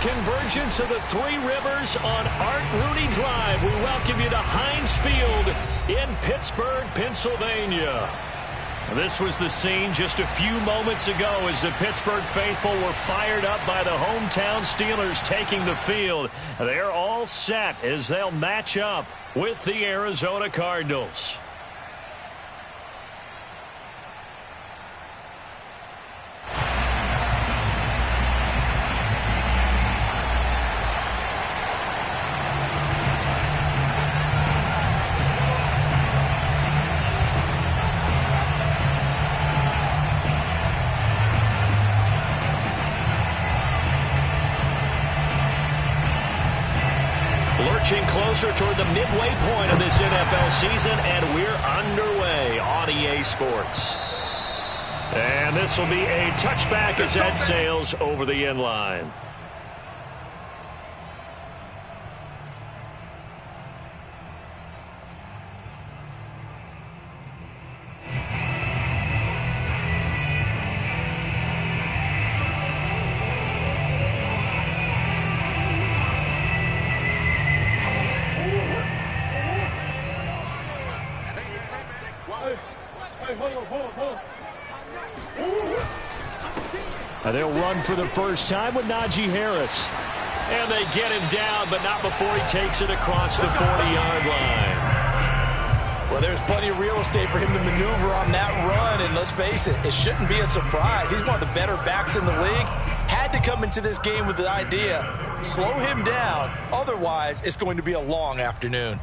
convergence of the Three Rivers on Art Rooney Drive. We welcome you to Heinz Field in Pittsburgh, Pennsylvania. This was the scene just a few moments ago as the Pittsburgh faithful were fired up by the hometown Steelers taking the field. They're all set as they'll match up with the Arizona Cardinals. Lurching closer toward the midway point of this NFL season, and we're underway on EA Sports. And this will be a touchback as that sails over the end line. They'll run for the first time with Najee Harris. And they get him down, but not before he takes it across the 40-yard line. Well, there's plenty of real estate for him to maneuver on that run, and let's face it, it shouldn't be a surprise. He's one of the better backs in the league. Had to come into this game with the idea, slow him down, otherwise it's going to be a long afternoon.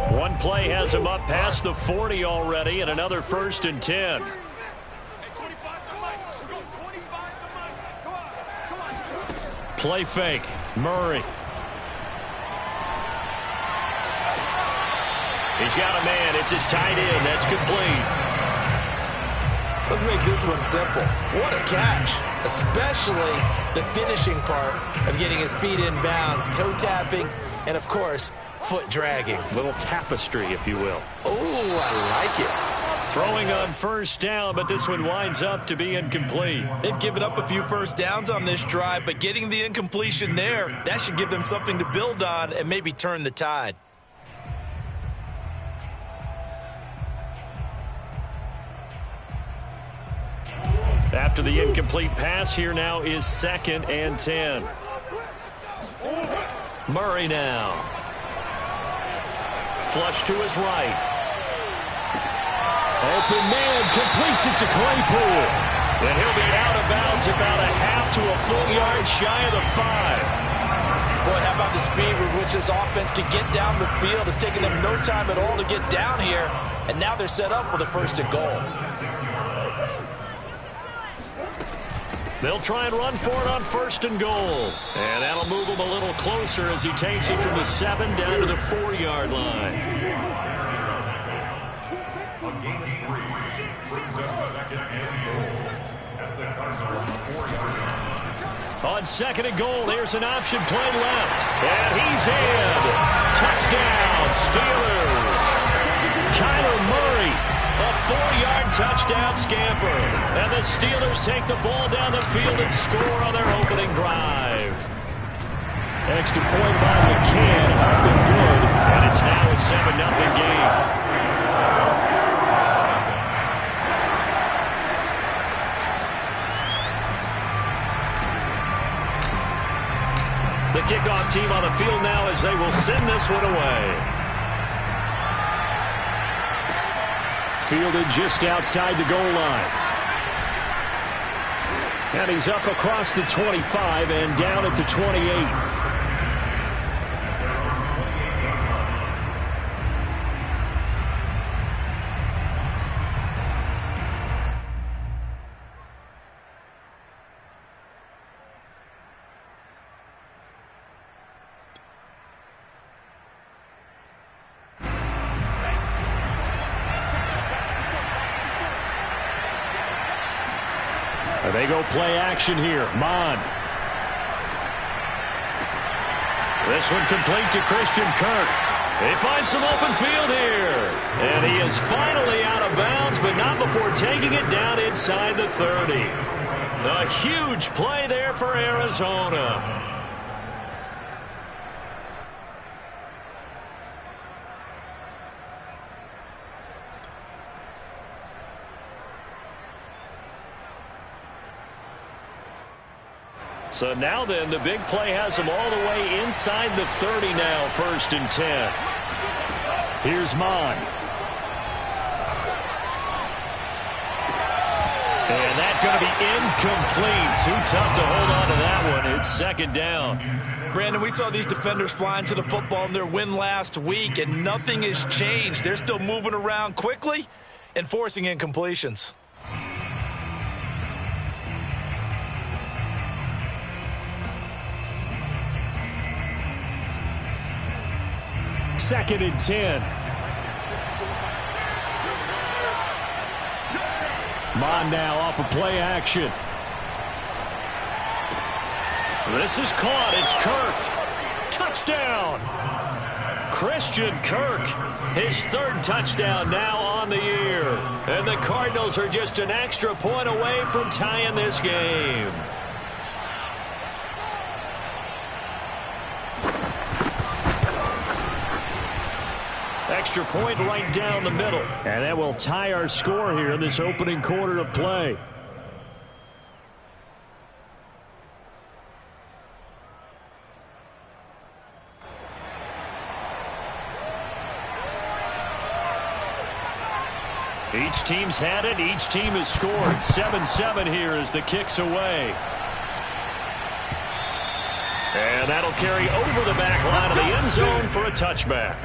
One play has him up past the 40 already, and another 1st and 10. Play fake. Murray. He's got a man. It's his tight end. That's complete. Let's make this one simple. What a catch, especially the finishing part of getting his feet in bounds, toe tapping, and of course, foot dragging. Little tapestry, if you will. Oh, I like it. Throwing on 1st down, but this one winds up to be incomplete. They've given up a few first downs on this drive, but getting the incompletion there, that should give them something to build on and maybe turn the tide. After the incomplete pass, here now is 2nd and 10. Murray now. Flush to his right. Open man, completes it to Claypool. And he'll be out of bounds about a half to a full yard shy of the 5. Boy, how about the speed with which this offense can get down the field? It's taken them no time at all to get down here. And now they're set up with a 1st and goal. They'll try and run for it on 1st and goal. And that'll move him a little closer as he takes it from the 7 down to the 4-yard line. A gain of 3 brings up 2nd and goal at the Cardinals 4-yard line. On 2nd and goal, there's an option play left. And he's in. Touchdown, Steelers. Kyler Murray. A 4-yard touchdown scamper. And the Steelers take the ball down the field and score on their opening drive. Extra point by McCann, up and good. And it's now a 7-0 game. The kickoff team on the field now as they will send this one away. Fielded just outside the goal line. And he's up across the 25 and down at the 28. They go play action here. Mon. This one complete to Christian Kirk. They find some open field here. And he is finally out of bounds but not before taking it down inside the 30. A huge play there for Arizona. So now then, the big play has them all the way inside the 30 now, 1st and 10. Here's Mon. And that's going to be incomplete. Too tough to hold on to that one. It's 2nd down. Brandon, we saw these defenders flying to the football in their win last week, and nothing has changed. They're still moving around quickly and forcing incompletions. 2nd and 10. Mon now off of play action. This is caught. It's Kirk. Touchdown. Christian Kirk. His 3rd touchdown now on the year. And the Cardinals are just an extra point away from tying this game. Extra point right down the middle. And that will tie our score here in this opening quarter of play. Each team's had it. Each team has scored. 7-7 here as the kick's away. And that'll carry over the back line of the end zone for a touchback.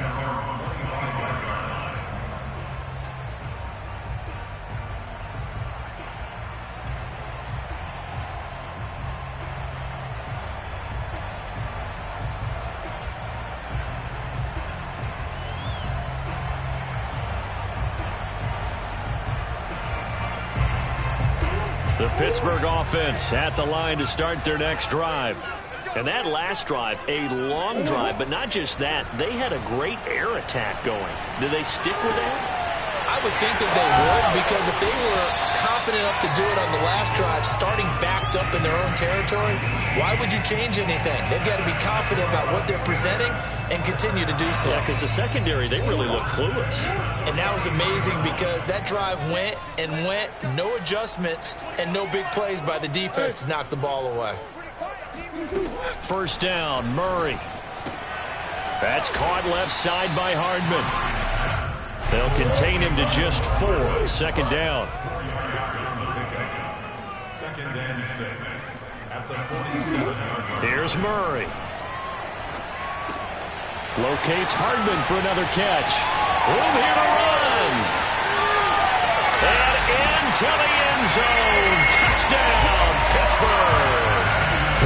The Pittsburgh offense at the line to start their next drive. And that last drive, a long drive, but not just that. They had a great air attack going. Do they stick with that? I would think that they would, because if they were confident enough to do it on the last drive, starting backed up in their own territory, why would you change anything? They've got to be confident about what they're presenting and continue to do so. Yeah, because the secondary, they really look clueless. And that was amazing because that drive went and went, no adjustments and no big plays by the defense to knock the ball away. 1st down, Murray. That's caught left side by Hardman. They'll contain him to just 4. 2nd down. 2nd and 6 at the 47-yard line. Here's Murray. Locates Hardman for another catch. Room here to run. And into the end zone. Touchdown, Pittsburgh.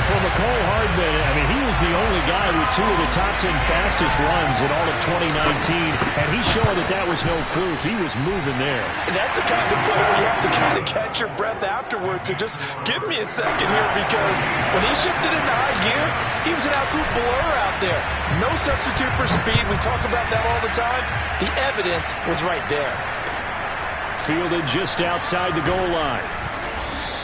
For McCole Hardman, I mean, he was the only guy with 2 of the top 10 fastest runs in all of 2019, and he's showing that that was no fluke. He was moving there. And that's the kind of play where you have to kind of catch your breath afterwards. So just give me a second here, because when he shifted into high gear, he was an absolute blur out there. No substitute for speed. We talk about that all the time. The evidence was right there. Fielded just outside the goal line.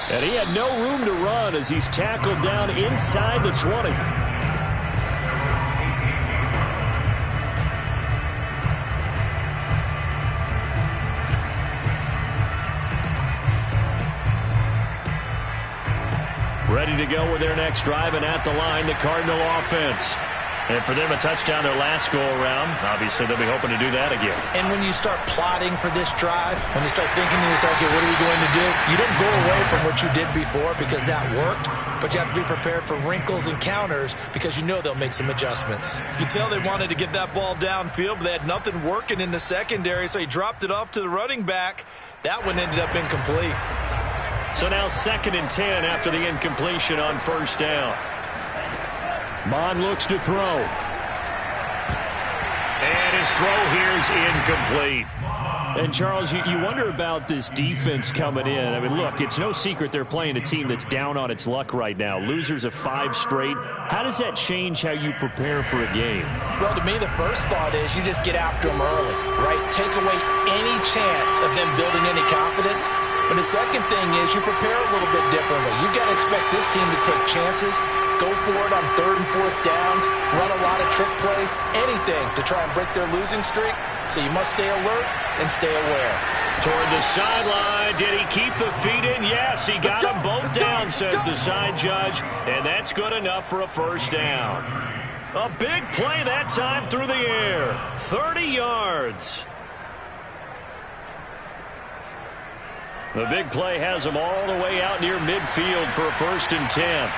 And he had no room to run as he's tackled down inside the 20. Ready to go with their next drive, and at the line, the Cardinal offense. And for them, a touchdown their last go-around. Obviously, they'll be hoping to do that again. And when you start plotting for this drive, when you start thinking to yourself, okay, what are we going to do? You don't go away from what you did before because that worked, but you have to be prepared for wrinkles and counters because you know they'll make some adjustments. You can tell they wanted to get that ball downfield, but they had nothing working in the secondary, so he dropped it off to the running back. That one ended up incomplete. So now 2nd and 10 after the incompletion on 1st down. Mon looks to throw. And his throw here is incomplete. And, Charles, you wonder about this defense coming in. I mean, look, it's no secret they're playing a team that's down on its luck right now. Losers of 5 straight. How does that change how you prepare for a game? Well, to me, the first thought is you just get after them early, right? Take away any chance of them building any confidence. But the second thing is you prepare a little bit differently. You got to expect this team to take chances, go for it on 3rd and 4th downs, run a lot of trick plays, anything to try and break their losing streak. So you must stay alert and stay aware. Toward the sideline. Did he keep the feet in? Yes, he got them both down, says the side judge. And that's good enough for a first down. A big play that time through the air. 30 yards. The big play has them all the way out near midfield for a 1st and 10.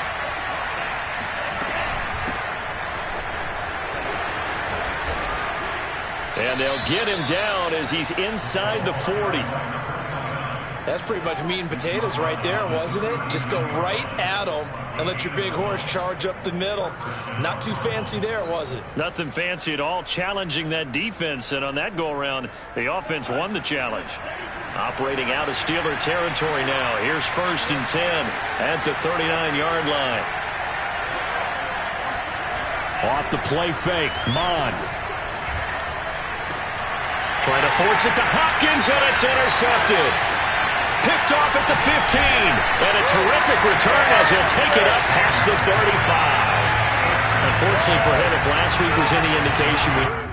And they'll get him down as he's inside the 40. That's pretty much meat and potatoes right there, wasn't it? Just go right at him and let your big horse charge up the middle. Not too fancy there, was it? Nothing fancy at all, challenging that defense. And on that go-around, the offense won the challenge. Operating out of Steeler territory now. Here's 1st and 10 at the 39-yard line. Off the play fake, Mond. Trying to force it to Hopkins, and it's intercepted. Picked off at the 15. And a terrific return as he'll take it up past the 35. Unfortunately for him, if last week was any indication,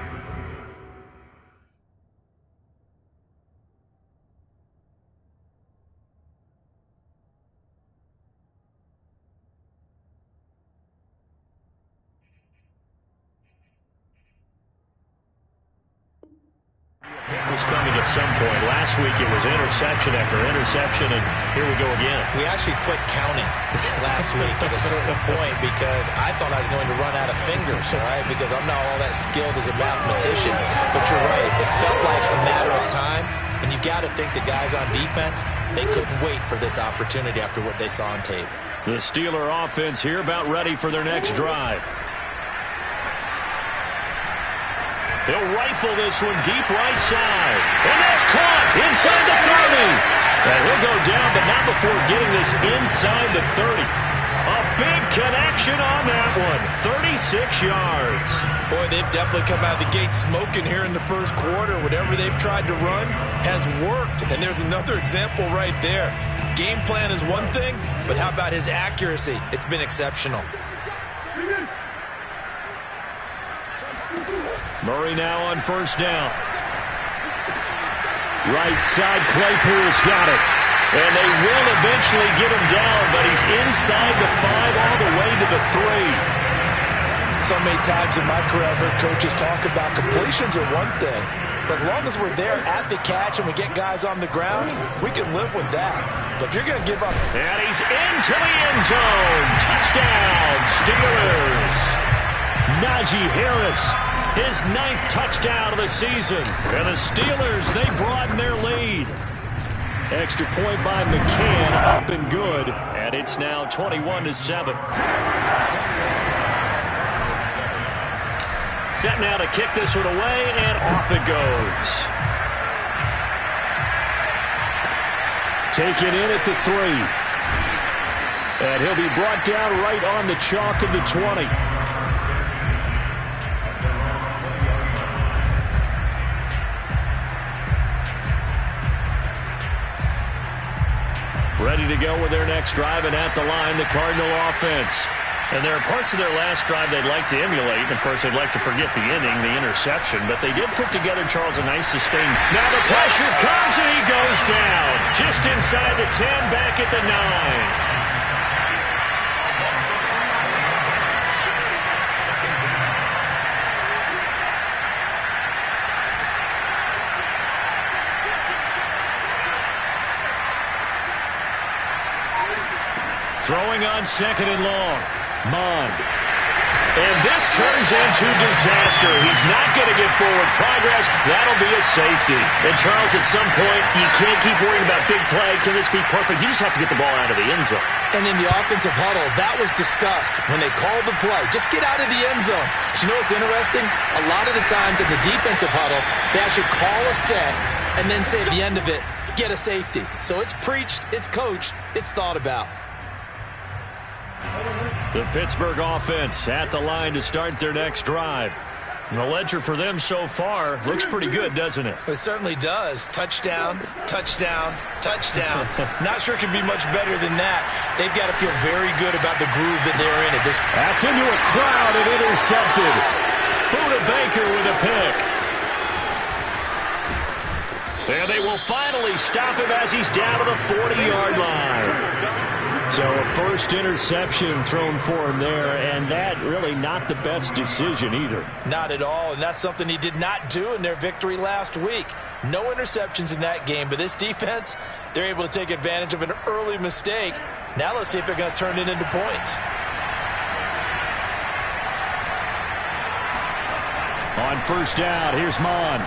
was coming at some point. Last week it was interception after interception, and here we go again. We actually quit counting last week at a certain point because I thought I was going to run out of fingers, all right, because I'm not all that skilled as a mathematician. But you're right. It felt like a matter of time, and you got to think the guys on defense, they couldn't wait for this opportunity after what they saw on tape. The Steeler offense here about ready for their next drive. He'll rifle this one deep right side. And that's caught inside the 30. And he'll go down, but not before getting this inside the 30. A big connection on that one. 36 yards. Boy, they've definitely come out of the gate smoking here in the first quarter. Whatever they've tried to run has worked. And there's another example right there. Game plan is one thing, but how about his accuracy? It's been exceptional. Murray now on 1st down. Right side, Claypool's got it. And they will eventually get him down, but he's inside the 5 all the way to the 3. So many times in my career, I've heard coaches talk about completions are one thing. But as long as we're there at the catch and we get guys on the ground, we can live with that. But if you're going to give up... And he's into the end zone. Touchdown, Steelers. Najee Harris. His 9th touchdown of the season. And the Steelers, they broaden their lead. Extra point by McCann, up and good. And it's now 21-7. Set now to kick this one away, and off it goes. Taken in at the 3. And he'll be brought down right on the chalk of the 20. Ready to go with their next drive, and at the line, the Cardinal offense. And there are parts of their last drive they'd like to emulate. And, of course, they'd like to forget the inning, the interception. But they did put together, Charles, a nice sustained. Now the pressure comes, and he goes down. Just inside the 10, back at the 9. Throwing on 2nd and long. Mond. And this turns into disaster. He's not going to get forward progress. That'll be a safety. And, Charles, at some point, you can't keep worrying about big play. Can this be perfect? You just have to get the ball out of the end zone. And in the offensive huddle, that was discussed when they called the play. Just get out of the end zone. But you know what's interesting? A lot of the times in the defensive huddle, they actually call a set and then say at the end of it, get a safety. So it's preached, it's coached, it's thought about. The Pittsburgh offense at the line to start their next drive. The ledger for them so far looks pretty good, doesn't it? It certainly does. Touchdown, touchdown, touchdown. Not sure it can be much better than that. They've got to feel very good about the groove that they're in at this. That's into a crowd and intercepted. Buda Baker with a pick. And they will finally stop him as he's down to the 40-yard line. So a first interception thrown for him there, and that really not the best decision either. Not at all, and that's something he did not do in their victory last week. No interceptions in that game, but this defense, they're able to take advantage of an early mistake. Now let's see if they're going to turn it into points. On first down, here's Mon.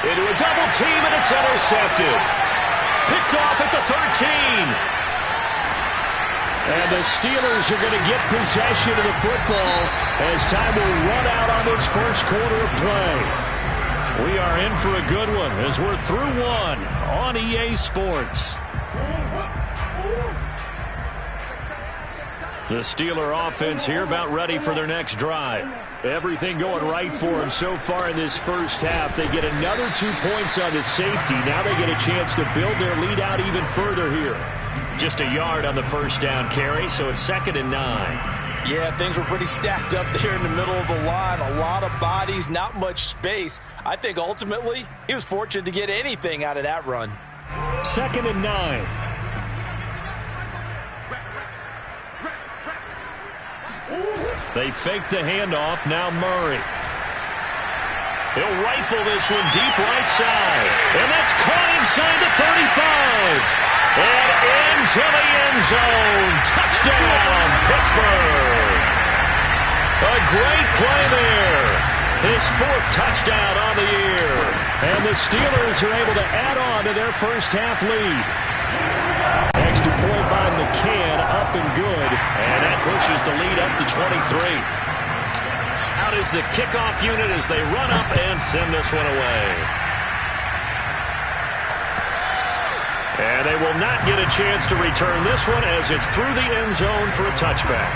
Into a double team, and it's intercepted. Picked off at the 13. And the Steelers are going to get possession of the football as time will run out on this first quarter of play. We are in for a good one as we're through one on EA Sports. The Steeler offense here about ready for their next drive. Everything going right for them so far in this first half. They get another 2 points on the safety. Now they get a chance to build their lead out even further here. Just a yard on the first down carry, so it's 2nd and 9. Yeah, things were pretty stacked up there in the middle of the line. A lot of bodies, not much space. I think ultimately he was fortunate to get anything out of that run. 2nd and 9. They fake the handoff. Now Murray. He'll rifle this one deep right side. And that's caught inside the 35. And into the end zone. Touchdown, Pittsburgh. A great play there. His 4th touchdown on the year. And the Steelers are able to add on to their first half lead. Extra point by McCann, up and good. And that pushes the lead up to 23. Out is the kickoff unit as they run up and send this one away. And they will not get a chance to return this one as it's through the end zone for a touchback.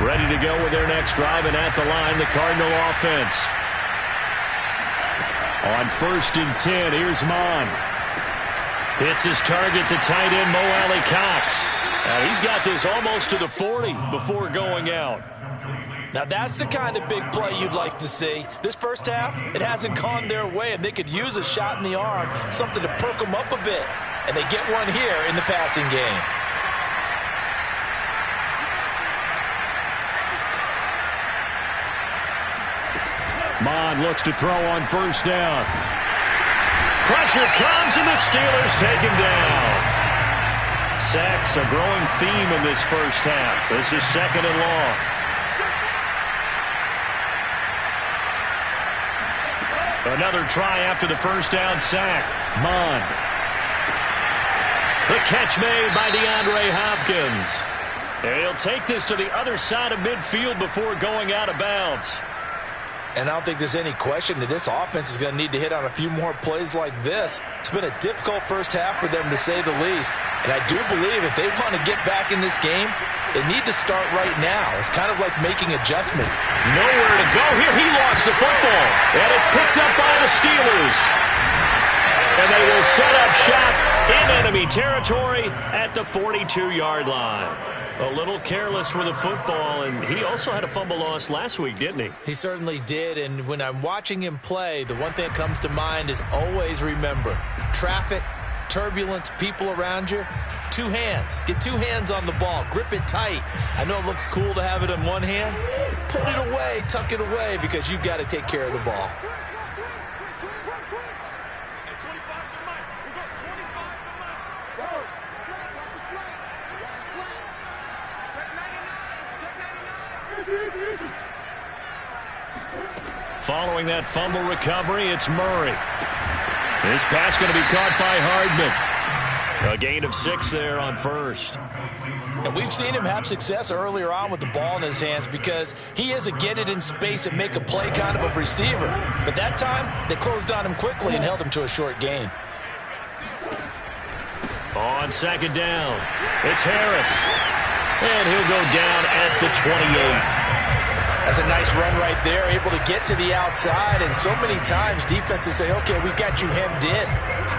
Ready to go with their next drive, and at the line, the Cardinal offense. On 1st and 10, here's Mon. Hits his target, the tight end, Mo Alley-Cox. Now he's got this almost to the 40 before going out. Now that's the kind of big play you'd like to see. This first half, it hasn't gone their way, and they could use a shot in the arm, something to perk them up a bit. And they get one here in the passing game. Mon looks to throw on first down. Pressure comes, and the Steelers take him down. Sacks a growing theme in this first half. This is 2nd and long. Another try after the first down sack. Mon. The catch made by DeAndre Hopkins. And he'll take this to the other side of midfield before going out of bounds. And I don't think there's any question that this offense is going to need to hit on a few more plays like this. It's been a difficult first half for them, to say the least. And I do believe if they want to get back in this game, they need to start right now. It's kind of like making adjustments. Nowhere to go here. He lost the football. And it's picked up by the Steelers. And they will set up shop in enemy territory at the 42-yard line. A little careless with the football, and he also had a fumble loss last week, didn't he? He certainly did, and when I'm watching him play, the one thing that comes to mind is always remember, traffic, turbulence, people around you, 2 hands. Get 2 hands on the ball. Grip it tight. I know it looks cool to have it in one hand. Put it away, tuck it away, because you've got to take care of the ball. Following that fumble recovery, it's Murray. This pass going to be caught by Hardman. A gain of 6 there on first. And we've seen him have success earlier on with the ball in his hands because he is a get it in space and make a play kind of a receiver. But that time, they closed on him quickly and held him to a short gain. On second down, it's Harris. And he'll go down at the 28. That's a nice run right there, able to get to the outside. And so many times defenses say, okay, we've got you hemmed in.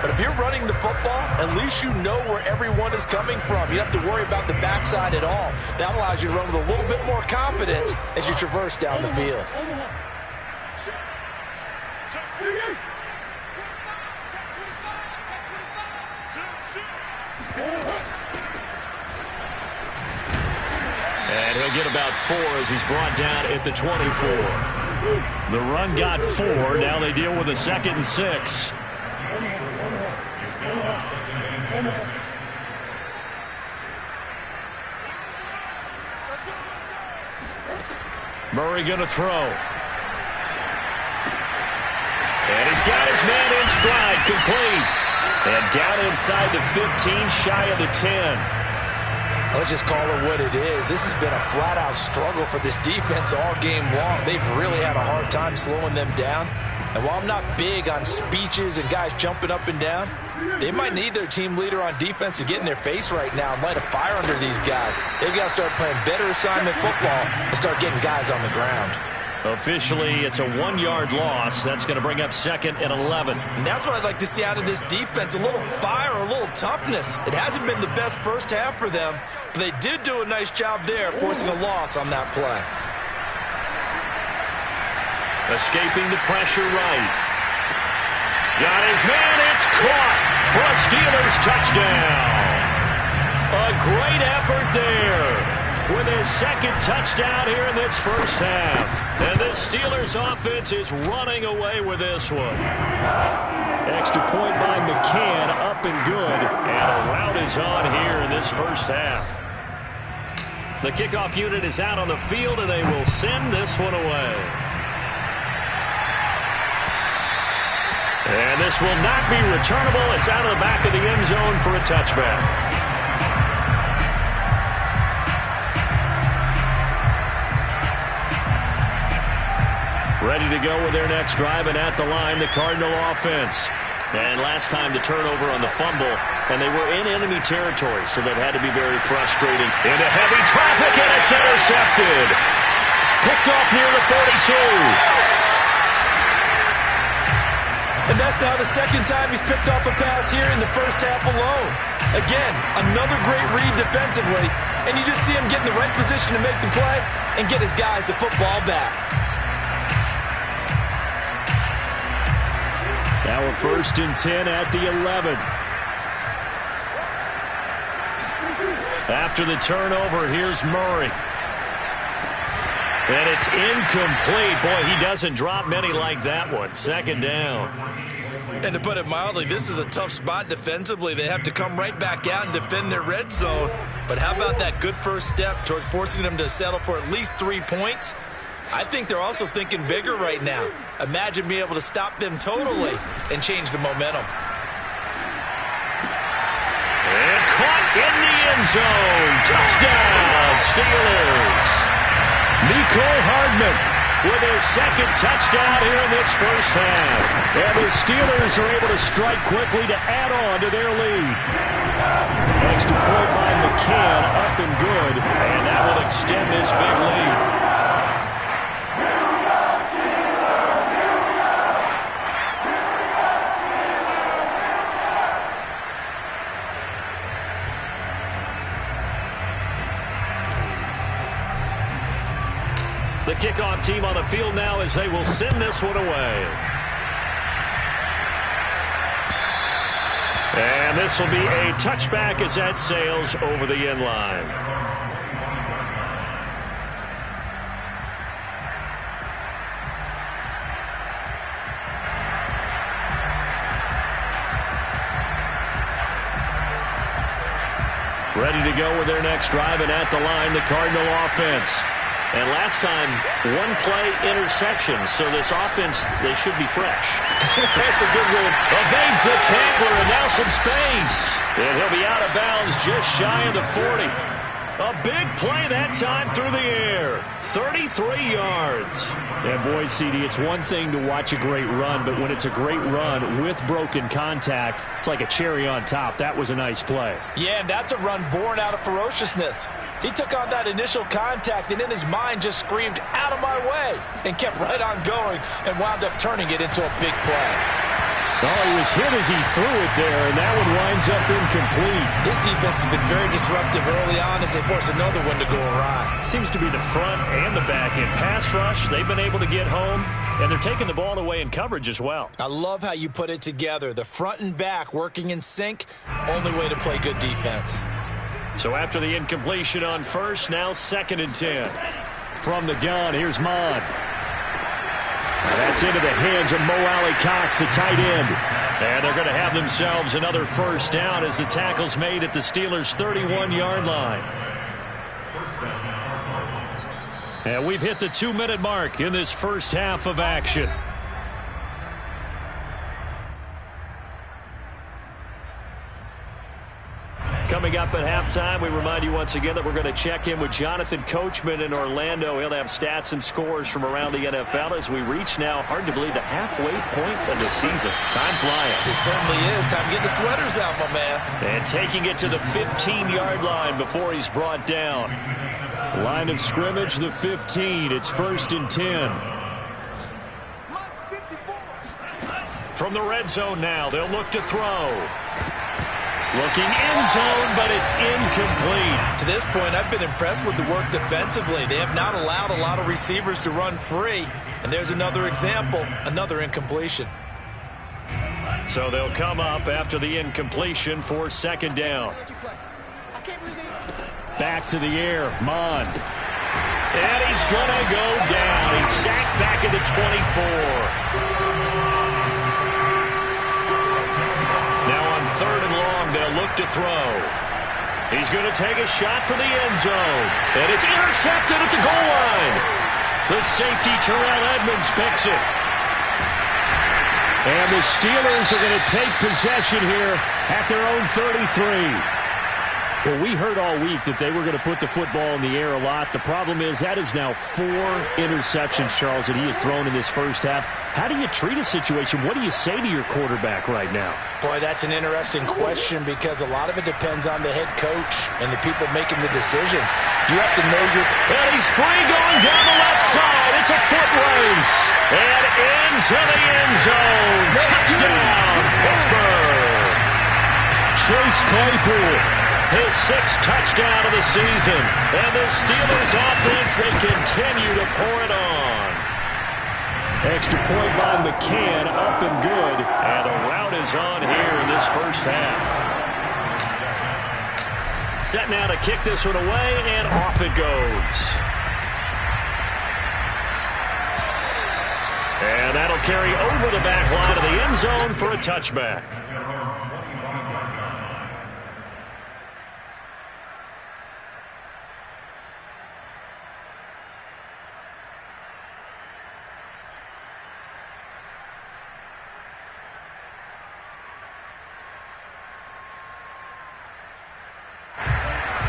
But if you're running the football, at least you know where everyone is coming from. You don't have to worry about the backside at all. That allows you to run with a little bit more confidence as you traverse down the field. And he'll get about 4 as he's brought down at the 24. The run got 4. Now they deal with a 2nd and 6. Murray going to throw. And he's got his man in stride, complete. And down inside the 15, shy of the 10. Let's just call it what it is. This has been a flat-out struggle for this defense all game long. They've really had a hard time slowing them down. And while I'm not big on speeches and guys jumping up and down, they might need their team leader on defense to get in their face right now and light a fire under these guys. They've got to start playing better assignment football and start getting guys on the ground. Officially, it's a 1-yard loss. That's going to bring up 2nd and 11. And that's what I'd like to see out of this defense, a little fire, a little toughness. It hasn't been the best first half for them, but they did do a nice job there, forcing a loss on that play. Escaping the pressure right. Got his man, it's caught for a Steelers touchdown. A great effort there with his 2nd touchdown here in this first half. And this Steelers offense is running away with this one. Extra point by McCann, up and good. And a rout is on here in this first half. The kickoff unit is out on the field, and they will send this one away. And this will not be returnable. It's out of the back of the end zone for a touchback. Ready to go with their next drive, and at the line, the Cardinal offense. And last time the turnover on the fumble, and they were in enemy territory, so that had to be very frustrating. Into heavy traffic, and it's intercepted. Picked off near the 42. And that's now the 2nd time he's picked off a pass here in the first half alone. Again, another great read defensively, and you just see him get in the right position to make the play and get his guys the football back. Now a 1st and 10 at the 11. After the turnover, here's Murray. And it's incomplete. Boy, he doesn't drop many like that one. 2nd down. And to put it mildly, this is a tough spot defensively. They have to come right back out and defend their red zone. But how about that good first step towards forcing them to settle for at least 3 points? I think they're also thinking bigger right now. Imagine being able to stop them totally and change the momentum. And caught in the end zone. Touchdown, Steelers. Nicole Hardman with his 2nd touchdown here in this first half. And the Steelers are able to strike quickly to add on to their lead. Extra point by McCann, up and good. And that will extend this big lead. The kickoff team on the field now as they will send this one away. And this will be a touchback as that sails over the end line. Ready to go with their next drive, and at the line, the Cardinal offense. And last time, one play interception. So this offense, they should be fresh. That's a good one. Evades the tackler and now some space. And he'll be out of bounds just shy of the 40. A big play that time through the air. 33 yards. And boy, CD, it's one thing to watch a great run, but when it's a great run with broken contact, it's like a cherry on top. That was a nice play. Yeah, and that's a run born out of ferociousness. He took on that initial contact and in his mind just screamed, "Out of my way," and kept right on going and wound up turning it into a big play. Oh, he was hit as he threw it there, and that one winds up incomplete. This defense has been very disruptive early on as they force another one to go awry. Seems to be the front and the back end. Pass rush, they've been able to get home, and they're taking the ball away in coverage as well. I love how you put it together. The front and back working in sync, only way to play good defense. So after the incompletion on first, now 2nd and 10. From the gun, here's Mon. That's into the hands of Mo Alley-Cox, the tight end. And they're going to have themselves another first down as the tackle's made at the Steelers' 31-yard line. And we've hit the 2-minute mark in this first half of action. Coming up at halftime, we remind you once again that we're going to check in with Jonathan Coachman in Orlando. He'll have stats and scores from around the NFL as we reach now, hard to believe, the halfway point of the season. Time flying. It certainly is. Time to get the sweaters out, my man. And taking it to the 15-yard line before he's brought down. Line of scrimmage, the 15. It's 1st and 10. From the red zone now, they'll look to throw. Looking end zone, but it's incomplete. To this point, I've been impressed with the work defensively. They have not allowed a lot of receivers to run free. And there's another example, another incompletion. So they'll come up after the incompletion for 2nd down. Back to the air, Mon. And he's going to go down. He's sacked back at the 24. Now on 3rd and long, they'll look to throw. He's going to take a shot for the end zone. And it's intercepted at the goal line. The safety, Terrell Edmonds, picks it. And the Steelers are going to take possession here at their own 33. Well, we heard all week that they were going to put the football in the air a lot. The problem is that is now 4 interceptions, Charles, that he has thrown in this first half. How do you treat a situation? What do you say to your quarterback right now? Boy, that's an interesting question because a lot of it depends on the head coach and the people making the decisions. You have to know your... And he's free going down the left side. It's a foot race. And into the end zone. Touchdown, Pittsburgh. Chase Claypool. His 6th touchdown of the season. And the Steelers offense, they continue to pour it on. Extra point by McCann, up and good. And the route is on here in this first half. Set now to kick this one away, and off it goes. And that'll carry over the back line of the end zone for a touchback.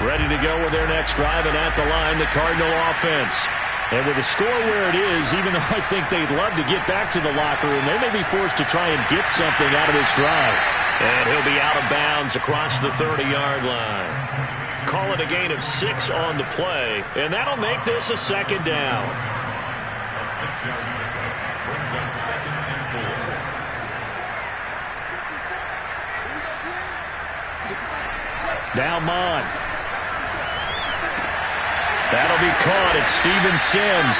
Ready to go with their next drive, and at the line, the Cardinal offense. And with the score where it is, even though I think they'd love to get back to the locker room, they may be forced to try and get something out of this drive. And he'll be out of bounds across the 30-yard line. Call it a gain of 6 on the play, and that'll make this a 2nd down. A 6-yard pickup brings up 2nd and 4. Now Mon. That'll be caught at Steven Sims.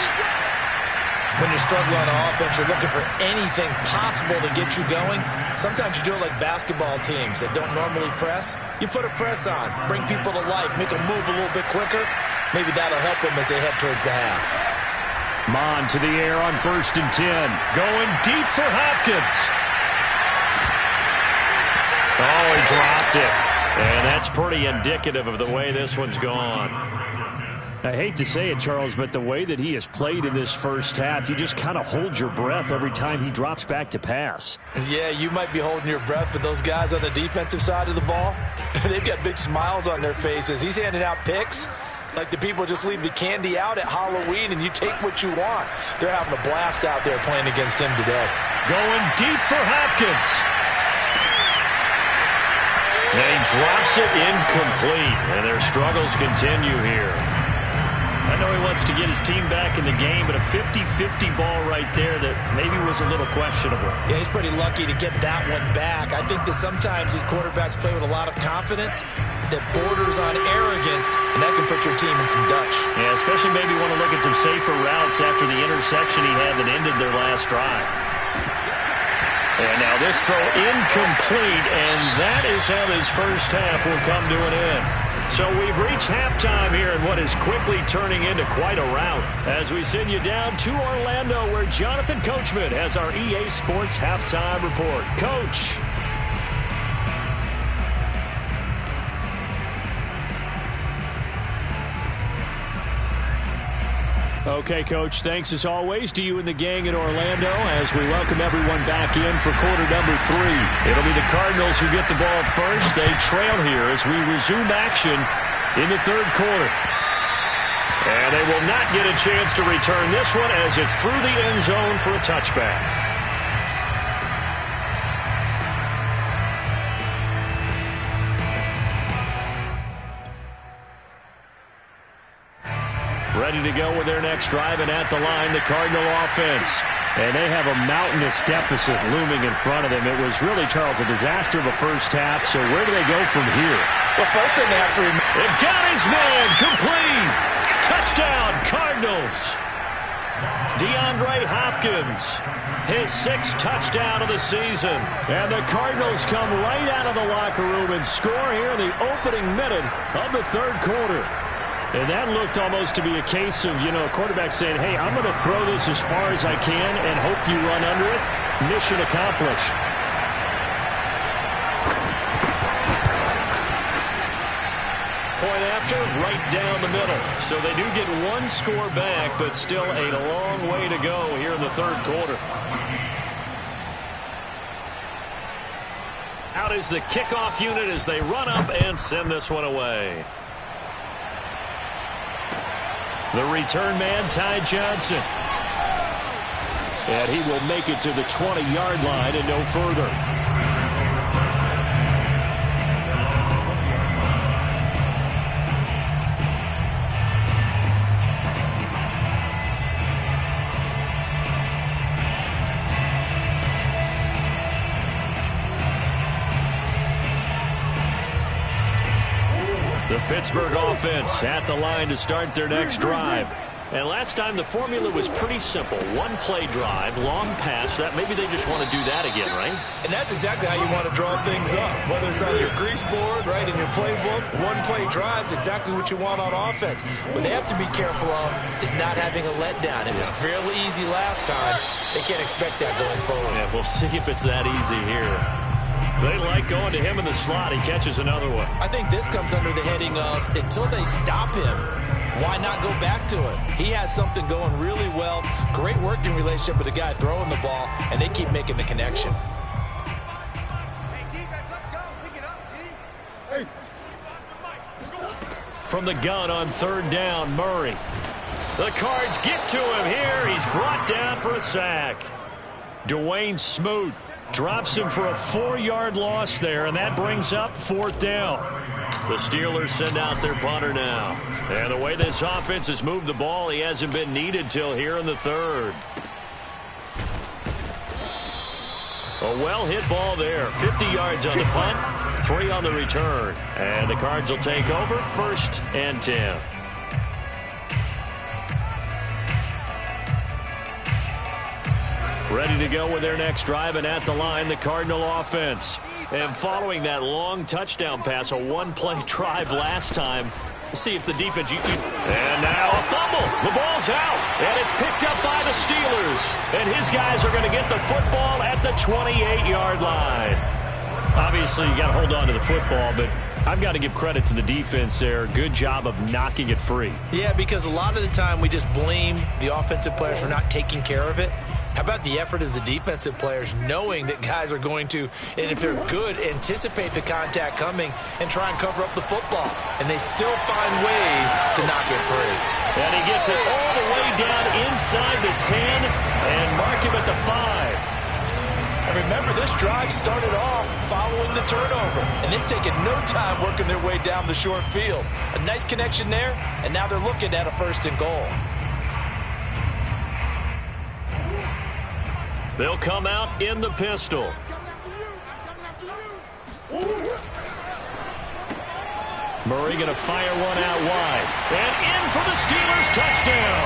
When you're struggling on offense, you're looking for anything possible to get you going. Sometimes you do it like basketball teams that don't normally press. You put a press on, bring people to life, make them move a little bit quicker. Maybe that'll help them as they head towards the half. Mon to the air on 1st and 10. Going deep for Hopkins. Oh, he dropped it. And that's pretty indicative of the way this one's gone. I hate to say it, Charles, but the way that he has played in this first half, you just kind of hold your breath every time he drops back to pass. Yeah, you might be holding your breath, but those guys on the defensive side of the ball, they've got big smiles on their faces. He's handing out picks like the people just leave the candy out at Halloween and you take what you want. They're having a blast out there playing against him today. Going deep for Hopkins. And he drops it incomplete, and their struggles continue here. I know he wants to get his team back in the game, but a 50-50 ball right there that maybe was a little questionable. Yeah, he's pretty lucky to get that one back. I think that sometimes these quarterbacks play with a lot of confidence that borders on arrogance, and that can put your team in some Dutch. Yeah, especially maybe want to look at some safer routes after the interception he had that ended their last drive. And now this throw incomplete, and that is how this first half will come to an end. So we've reached halftime here in what is quickly turning into quite a rout as we send you down to Orlando where Jonathan Coachman has our EA Sports Halftime Report. Coach. Okay, Coach, thanks as always to you and the gang in Orlando as we welcome everyone back in for quarter number 3. It'll be the Cardinals who get the ball first. They trail here as we resume action in the third quarter. And they will not get a chance to return this one as it's through the end zone for a touchback. Ready to go with their next drive, and at the line, the Cardinal offense. And they have a mountainous deficit looming in front of them. It was really, Charles, a disaster of a first half, so where do they go from here? Well, first thing they have to remember. They've got his man, complete. Touchdown, Cardinals. DeAndre Hopkins, his 6th touchdown of the season. And the Cardinals come right out of the locker room and score here in the opening minute of the third quarter. And that looked almost to be a case of, a quarterback saying, hey, I'm going to throw this as far as I can and hope you run under it. Mission accomplished. Point after, right down the middle. So they do get one score back, but still a long way to go here in the third quarter. Out is the kickoff unit as they run up and send this one away. The return man, Ty Johnson. And he will make it to the 20-yard line and no further. The Pittsburgh offense at the line to start their next drive. And last time the formula was pretty simple. One play drive, long pass. That maybe they just want to do that again, right? And that's exactly how you want to draw things up. Whether it's on your grease board, right, in your playbook, one play drive's exactly what you want on offense. What they have to be careful of is not having a letdown. It was fairly easy last time. They can't expect that going forward. Yeah, we'll see if it's that easy here. They like going to him in the slot. He catches another one. I think this comes under the heading of until they stop him, why not go back to it? He has something going really well. Great working relationship with the guy throwing the ball, and they keep making the connection. From the gun on third down, Murray. The Cards get to him here. He's brought down for a sack. Dwayne Smoot drops him for a 4-yard loss there, and that brings up 4th down. The Steelers send out their punter now. And the way this offense has moved the ball, he hasn't been needed till here in the third. A well-hit ball there. 50 yards on the punt, 3 on the return. And the Cards will take over 1st and 10. Ready to go with their next drive, and at the line, the Cardinal offense. And following that long touchdown pass, a one-play drive last time, let's see if the defense... And now a fumble. The ball's out, and it's picked up by the Steelers. And his guys are going to get the football at the 28-yard line. Obviously, you got to hold on to the football, but I've got to give credit to the defense there. Good job of knocking it free. Yeah, because a lot of the time we just blame the offensive players for not taking care of it. How about the effort of the defensive players knowing that guys are going to, and if they're good, anticipate the contact coming and try and cover up the football. And they still find ways to knock it free. And he gets it all the way down inside the 10 and mark him at the 5. And remember, this drive started off following the turnover, and they've taken no time working their way down the short field. A nice connection there, and now they're looking at a 1st and goal. They'll come out in the pistol. Murray going to fire one out wide. And in for the Steelers touchdown.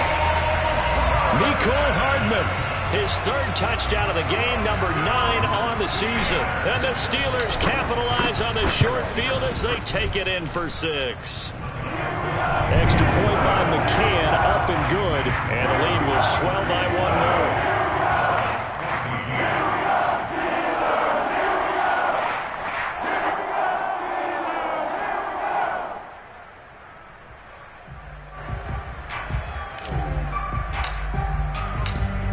Mecole Hardman. His 3rd touchdown of the game, number 9 on the season. And the Steelers capitalize on the short field as they take it in for 6. Extra point by McCann, up and good. And the lead will swell by 1 more.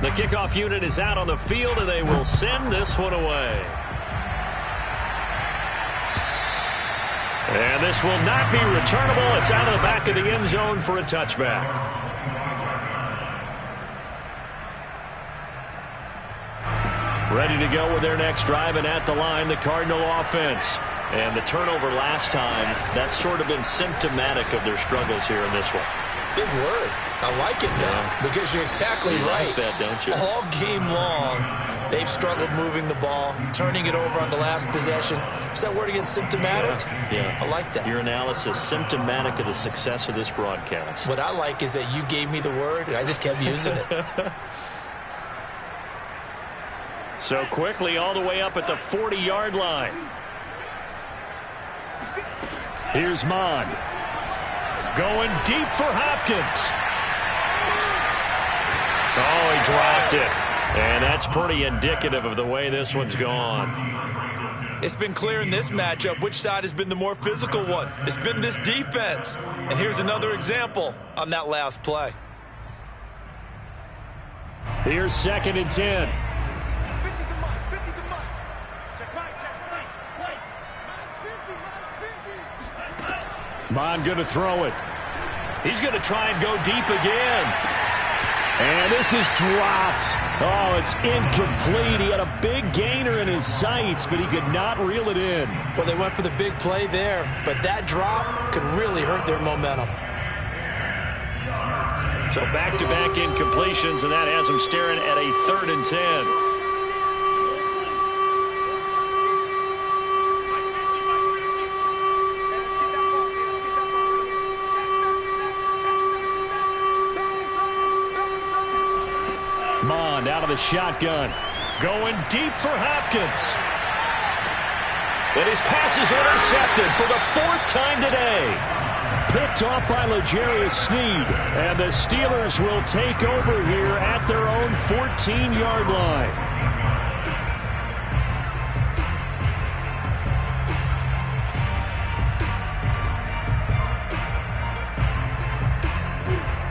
The kickoff unit is out on the field, and they will send this one away. And this will not be returnable. It's out of the back of the end zone for a touchback. Ready to go with their next drive, and at the line, the Cardinal offense. And the turnover last time, that's sort of been symptomatic of their struggles here in this one. Big word. I like it now because you're exactly right. Like that, don't you? All game long, they've struggled moving the ball, turning it over on the last possession. Is that word again, symptomatic? Yeah. I like that. Your analysis, symptomatic of the success of this broadcast. What I like is that you gave me the word, and I just kept using it. So quickly all the way up at the 40-yard line. Here's Mon. Going deep for Hopkins. Oh, he dropped it. And that's pretty indicative of the way this one's gone. It's been clear in this matchup which side has been the more physical one. It's been this defense. And here's another example on that last play. Here's 2nd and 10. Mon going to throw it. He's going to try and go deep again. And this is dropped. Oh, it's incomplete. He had a big gainer in his sights, but he could not reel it in. Well, they went for the big play there, but that drop could really hurt their momentum. So back-to-back incompletions, and that has him staring at a 3rd and 10. Mond out of the shotgun. Going deep for Hopkins. And his pass is intercepted for the 4th time today. Picked off by L'Jarius Sneed. And the Steelers will take over here at their own 14-yard line.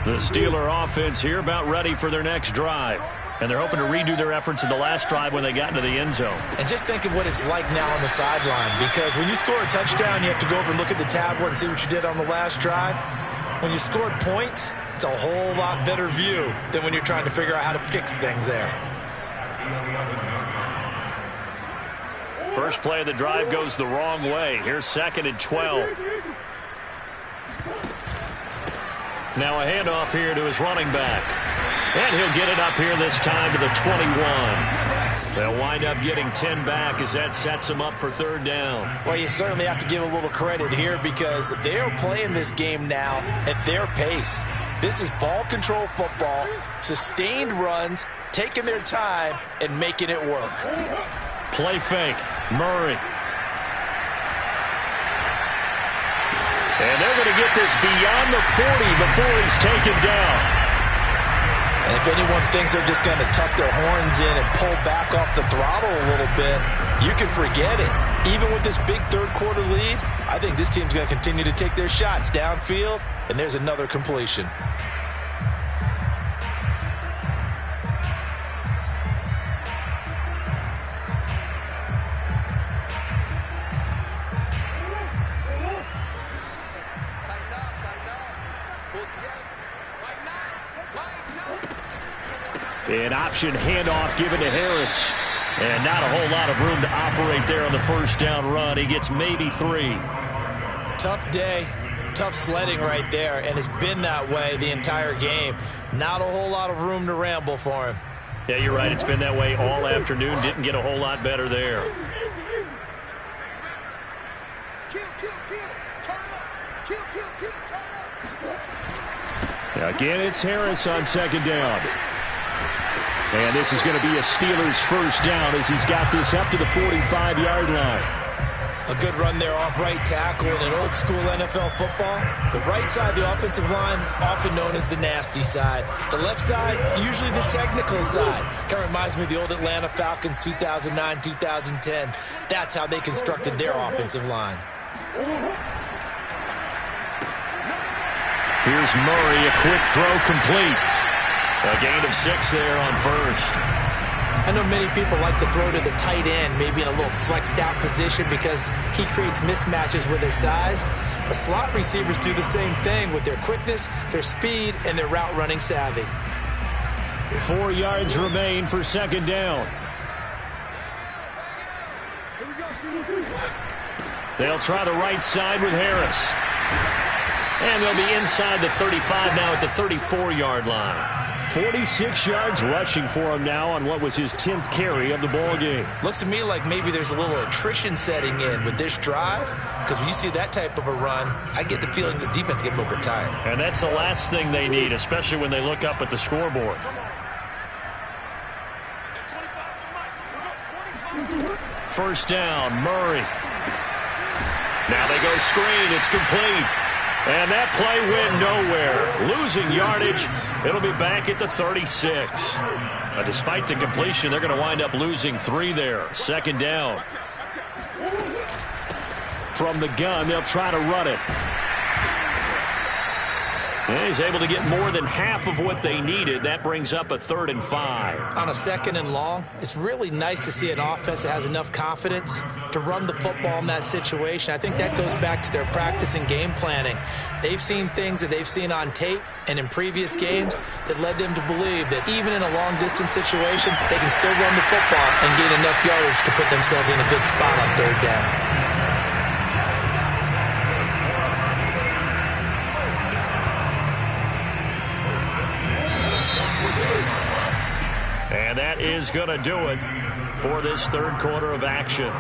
The Steeler offense here about ready for their next drive. And they're hoping to redo their efforts in the last drive when they got into the end zone. And just think of what it's like now on the sideline, because when you score a touchdown, you have to go over and look at the tablet and see what you did on the last drive. When you scored points, it's a whole lot better view than when you're trying to figure out how to fix things there. First play of the drive goes the wrong way. Here's 2nd and 12. Now a handoff here to his running back. And he'll get it up here this time to the 21. They'll wind up getting 10 back as that sets him up for 3rd down. Well, you certainly have to give a little credit here because they are playing this game now at their pace. This is ball control football, sustained runs, taking their time, and making it work. Play fake. Murray. And they're going to get this beyond the 40 before he's taken down. And if anyone thinks they're just going to tuck their horns in and pull back off the throttle a little bit, you can forget it. Even with this big third-quarter lead, I think this team's going to continue to take their shots downfield, and there's another completion. An option handoff given to Harris. And not a whole lot of room to operate there on the first down run. He gets maybe 3. Tough day, tough sledding right there, and it's been that way the entire game. Not a whole lot of room to ramble for him. Yeah, you're right. It's been that way all afternoon. Didn't get a whole lot better there. Again, it's Harris on second down. And this is going to be a Steelers first down as he's got this up to the 45-yard line. A good run there off right tackle in an old-school NFL football. The right side of the offensive line, often known as the nasty side. The left side, usually the technical side. Kind of reminds me of the old Atlanta Falcons 2009, 2010. That's how they constructed their offensive line. Here's Murray, a quick throw complete. A gain of 6 there on first. I know many people like to throw to the tight end, maybe in a little flexed out position because he creates mismatches with his size. But slot receivers do the same thing with their quickness, their speed, and their route running savvy. 4 yards remain for second down. They'll try the right side with Harris. And they'll be inside the 35 now at the 34-yard line. 46 yards rushing for him now on what was his 10th carry of the ball game. Looks to me like maybe there's a little attrition setting in with this drive, because when you see that type of a run, I get the feeling the defense getting a little bit tired. And that's the last thing they need, especially when they look up at the scoreboard. First down, Murray. Now they go screen. It's complete. And that play went nowhere. Losing yardage. It'll be back at the 36. Despite the completion, they're going to wind up losing 3 there. Second down. From the gun, they'll try to run it. And he's able to get more than half of what they needed. That brings up a 3rd and 5. On a 2nd and long, it's really nice to see an offense that has enough confidence to run the football in that situation. I think that goes back to their practice and game planning. They've seen things that they've seen on tape and in previous games that led them to believe that even in a long-distance situation, they can still run the football and gain enough yardage to put themselves in a good spot on 3rd down. And that is going to do it for this 3rd quarter of action.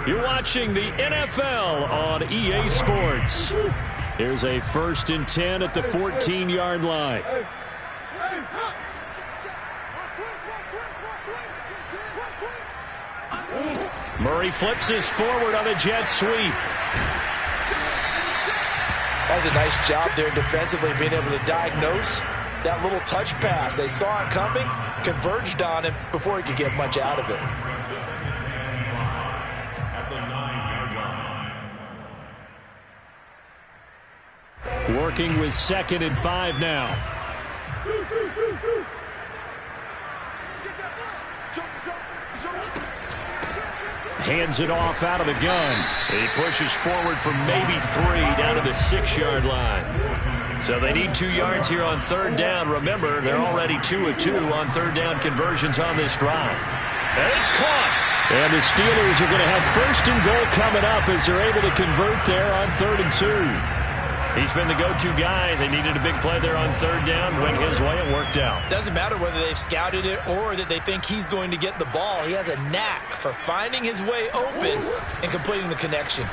You're watching the NFL on EA Sports. Here's a 1st and 10 at the 14-yard line. Murray flips this forward on a jet sweep. That's a nice job there defensively, being able to diagnose that little touch pass. They saw it coming, converged on him before he could get much out of it. At the 9-yard line. Working with 2nd and 5 now. Hands it off out of the gun. He pushes forward for maybe 3 down to the 6-yard line. So they need 2 yards here on 3rd down. Remember, they're already 2 of 2 on 3rd down conversions on this drive. And it's caught. And the Steelers are going to have 1st and goal coming up as they're able to convert there on 3rd and 2. He's been the go-to guy. They needed a big play there on 3rd down. Went his way. It worked out. Doesn't matter whether they've scouted it or that they think he's going to get the ball. He has a knack for finding his way open and completing the connection.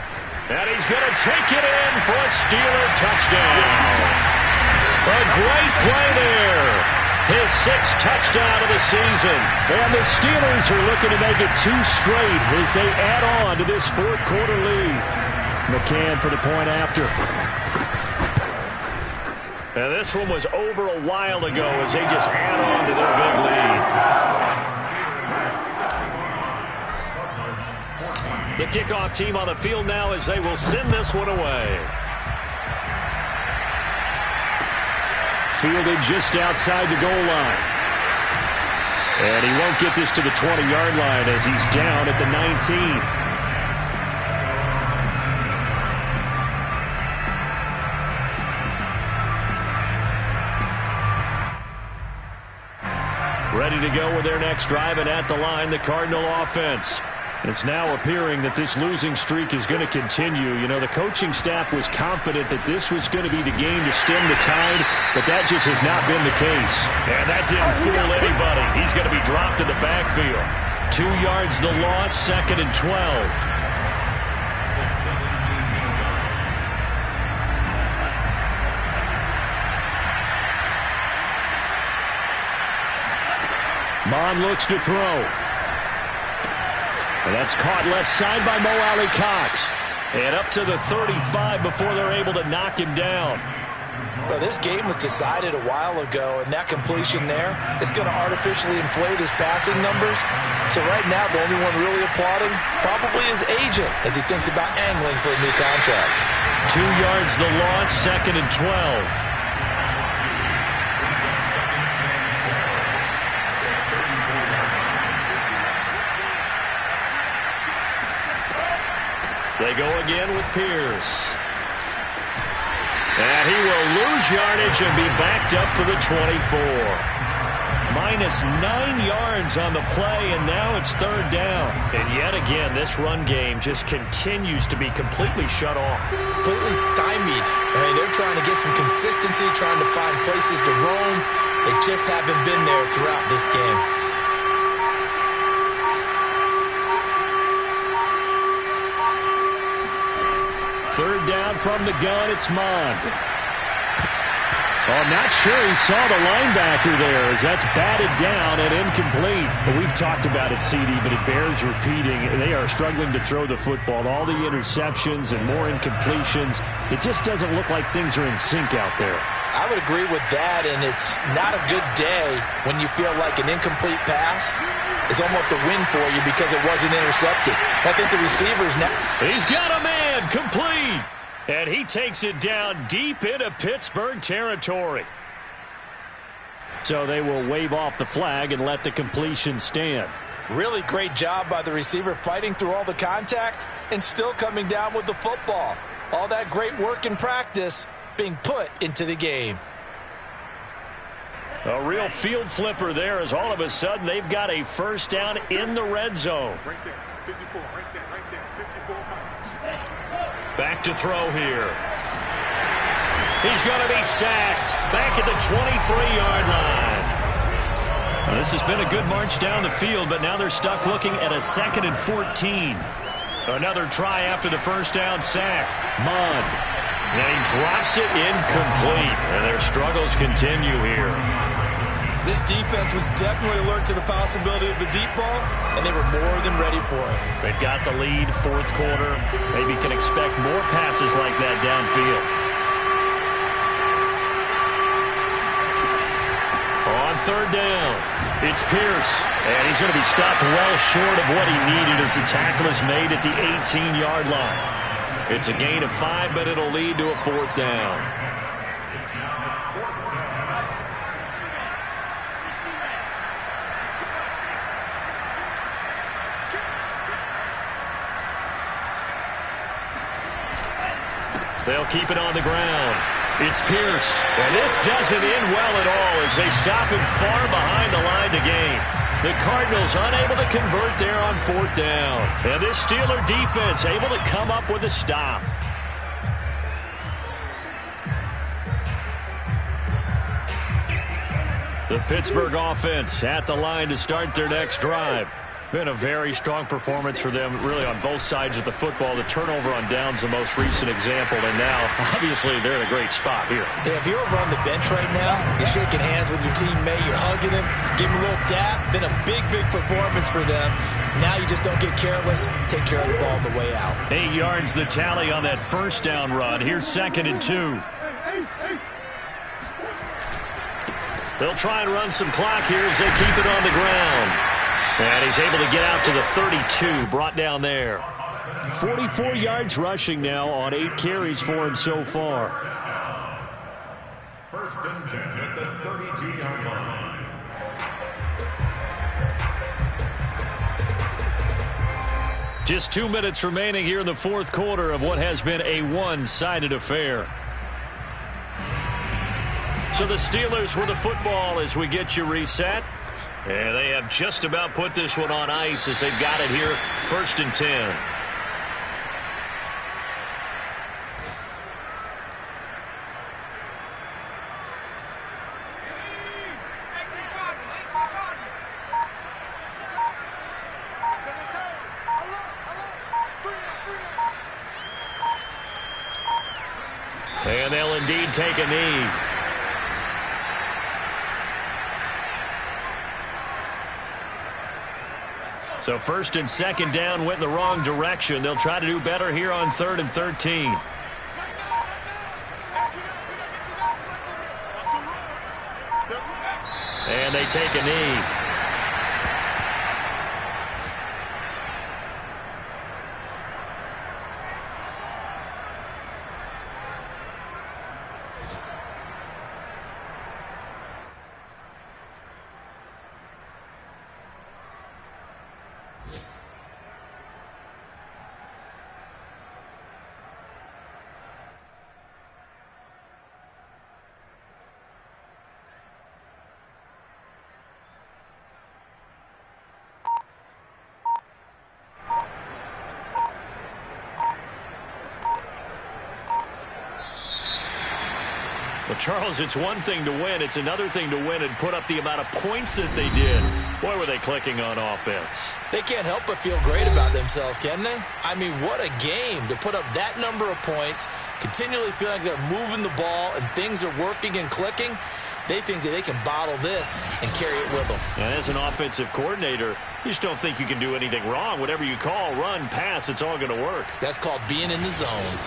And he's going to take it in for a Steeler touchdown. A great play there. His 6th touchdown of the season. And the Steelers are looking to make it 2 straight as they add on to this 4th quarter lead. McCann for the point after. Now this one was over a while ago as they just add on to their big lead. The kickoff team on the field now as they will send this one away. Fielded just outside the goal line. And he won't get this to the 20-yard line as he's down at the 19. Ready to go with their next drive, and at the line, the Cardinal offense. It's now appearing that this losing streak is going to continue. You know, the coaching staff was confident that this was going to be the game to stem the tide, but that just has not been the case. And that didn't fool anybody. He's going to be dropped in the backfield. 2 yards the loss, 2nd and 12. Mon looks to throw. And that's caught left side by Mo Alley-Cox. And up to the 35 before they're able to knock him down. Well, this game was decided a while ago, and that completion there is going to artificially inflate his passing numbers. So right now, the only one really applauding probably his agent as he thinks about angling for a new contract. 2 yards the loss, 2nd and 12. They go again with Pierce. And he will lose yardage and be backed up to the 24. -9 yards on the play, and now it's 3rd down. And yet again, this run game just continues to be completely shut off. Completely stymied. I mean, they're trying to get some consistency, trying to find places to roam. They just haven't been there throughout this game. Third down from the gun, it's Mon. Oh, I'm not sure he saw the linebacker there as that's batted down and incomplete. But we've talked about it, CD, but it bears repeating. They are struggling to throw the football. All the interceptions and more incompletions. It just doesn't look like things are in sync out there. I would agree with that, and it's not a good day when you feel like an incomplete pass is almost a win for you because it wasn't intercepted. I think the receivers now. He's got a man, complete. And he takes it down deep into Pittsburgh territory. So they will wave off the flag and let the completion stand. Really great job by the receiver fighting through all the contact and still coming down with the football. All that great work in practice being put into the game. A real field flipper there as all of a sudden they've got a first down in the red zone. Right there, 54, right there, 54. Back to throw here. He's going to be sacked back at the 23-yard line. Now, this has been a good march down the field, but now they're stuck looking at a 2nd and 14. Another try after the first down sack. Mon. And he drops it incomplete. And their struggles continue here. This defense was definitely alert to the possibility of the deep ball, and they were more than ready for it. They've got the lead, 4th quarter. Maybe can expect more passes like that downfield. On 3rd down, it's Pierce. And he's going to be stopped well short of what he needed as the tackle is made at the 18-yard line. It's a gain of 5, but it'll lead to a 4th down. They'll keep it on the ground. It's Pierce. And this doesn't end well at all as they stop him far behind the line to gain. The Cardinals unable to convert there on 4th down. And this Steeler defense able to come up with a stop. The Pittsburgh offense at the line to start their next drive. Been a very strong performance for them, really, on both sides of the football. The turnover on downs, the most recent example, and now, obviously, they're in a great spot here. Yeah, if you're over on the bench right now, you're shaking hands with your teammate, you're hugging him, giving him a little dap. Been a big, big performance for them. Now you just don't get careless. Take care of the ball on the way out. 8 yards the tally on that first down run. Here's 2nd and 2. They'll try and run some clock here as they keep it on the ground. And he's able to get out to the 32, brought down there. 44 yards rushing now on 8 carries for him so far. First and 10 at the 32-yard line. Just 2 minutes remaining here in the fourth quarter of what has been a one-sided affair. So the Steelers with the football as we get you reset. And they have just about put this one on ice as they've got it here, first and 10. And they'll indeed take a knee. So first and second down went in the wrong direction. They'll try to do better here on 3rd and 13. And they take a knee. Well, Charles, it's one thing to win. It's another thing to win and put up the amount of points that they did. Boy, were they clicking on offense. They can't help but feel great about themselves, can they? I mean, what a game to put up that number of points, continually feel like they're moving the ball and things are working and clicking. They think that they can bottle this and carry it with them. And as an offensive coordinator, you just don't think you can do anything wrong. Whatever you call, run, pass, it's all going to work. That's called being in the zone.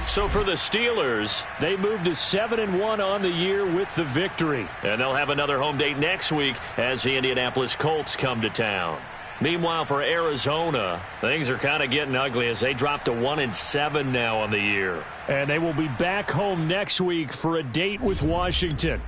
So for the Steelers, they moved to 7-1 on the year with the victory. And they'll have another home date next week as the Indianapolis Colts come to town. Meanwhile, for Arizona, things are kind of getting ugly as they drop to 1-7 now on the year. And they will be back home next week for a date with Washington.